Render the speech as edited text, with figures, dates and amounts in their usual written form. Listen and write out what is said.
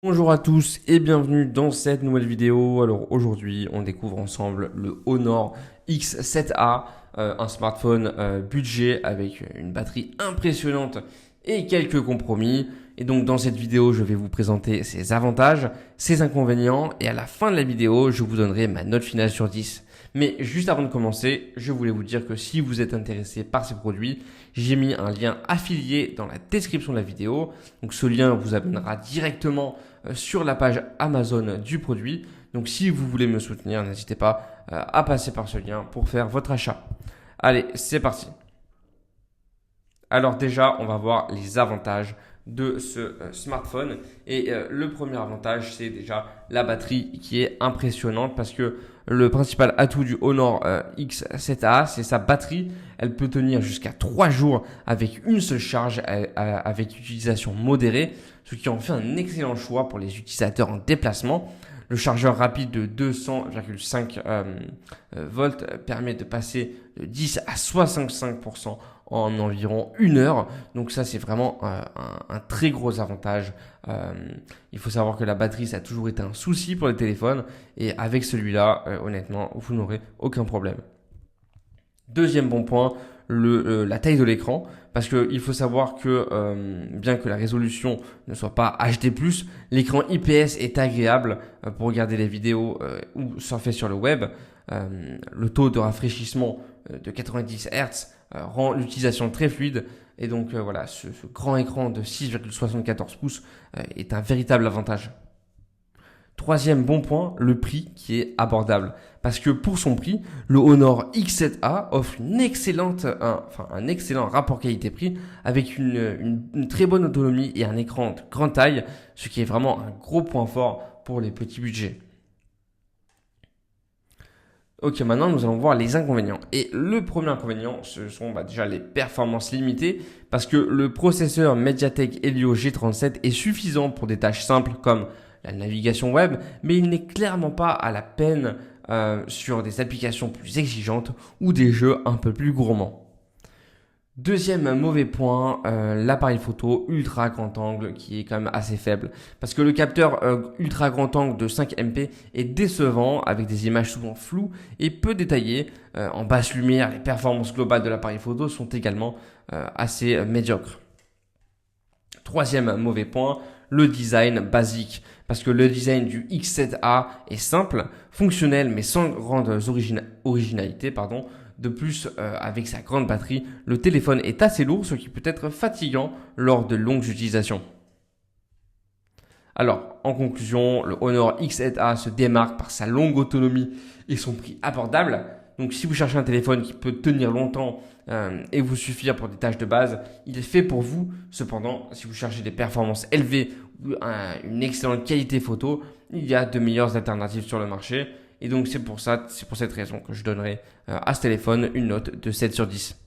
Bonjour à tous et bienvenue dans cette nouvelle vidéo. Alors aujourd'hui, on découvre ensemble le Honor X7A, un smartphone budget avec une batterie impressionnante et quelques compromis. Et donc dans cette vidéo, je vais vous présenter ses avantages, ses inconvénients et à la fin de la vidéo, je vous donnerai ma note finale sur 10. Mais juste avant de commencer, je voulais vous dire que si vous êtes intéressé par ces produits, j'ai mis un lien affilié dans la description de la vidéo. Donc ce lien vous amènera directement sur la page Amazon du produit. Donc si vous voulez me soutenir, n'hésitez pas à passer par ce lien pour faire votre achat. Allez, c'est parti. Alors déjà, on va voir les avantages de ce smartphone. Et le premier avantage, c'est déjà la batterie qui est impressionnante parce que le principal atout du Honor X7A, c'est sa batterie. Elle peut tenir jusqu'à 3 jours avec une seule charge avec utilisation modérée, ce qui en fait un excellent choix pour les utilisateurs en déplacement. Le chargeur rapide de 200,5 volts permet de passer de 10 à 65% en environ 1 heure. Donc ça, c'est vraiment un très gros avantage. Il faut savoir que la batterie, ça a toujours été un souci pour les téléphones. Et avec celui-là, honnêtement, vous n'aurez aucun problème. Deuxième bon point, la taille de l'écran. Parce qu'il faut savoir que bien que la résolution ne soit pas HD+, l'écran IPS est agréable pour regarder les vidéos ou surfer sur le web. Le taux de rafraîchissement de 90 Hz rend l'utilisation très fluide. Et donc voilà, ce grand écran de 6,74 pouces est un véritable avantage. Troisième bon point, le prix qui est abordable. Parce que pour son prix, le Honor X7A offre un excellent rapport qualité-prix avec une très bonne autonomie et un écran de grande taille, ce qui est vraiment un gros point fort pour les petits budgets. Ok, maintenant nous allons voir les inconvénients. Et le premier inconvénient, ce sont déjà les performances limitées parce que le processeur MediaTek Helio G37 est suffisant pour des tâches simples comme la navigation web, mais il n'est clairement pas à la peine sur des applications plus exigeantes ou des jeux un peu plus gourmands. Deuxième mauvais point, l'appareil photo ultra grand angle qui est quand même assez faible. Parce que le capteur ultra grand angle de 5 MP est décevant avec des images souvent floues et peu détaillées. En basse lumière, les performances globales de l'appareil photo sont également assez médiocres. Troisième mauvais point, le design basique. Parce que le design du X7A est simple, fonctionnel mais sans grande originalité. De plus, avec sa grande batterie, le téléphone est assez lourd, ce qui peut être fatigant lors de longues utilisations. Alors, en conclusion, le Honor X7A se démarque par sa longue autonomie et son prix abordable. Donc, si vous cherchez un téléphone qui peut tenir longtemps et vous suffire pour des tâches de base, il est fait pour vous. Cependant, si vous cherchez des performances élevées ou une excellente qualité photo, il y a de meilleures alternatives sur le marché. Et donc, c'est pour cette raison que je donnerai à ce téléphone une note de 7 sur 10.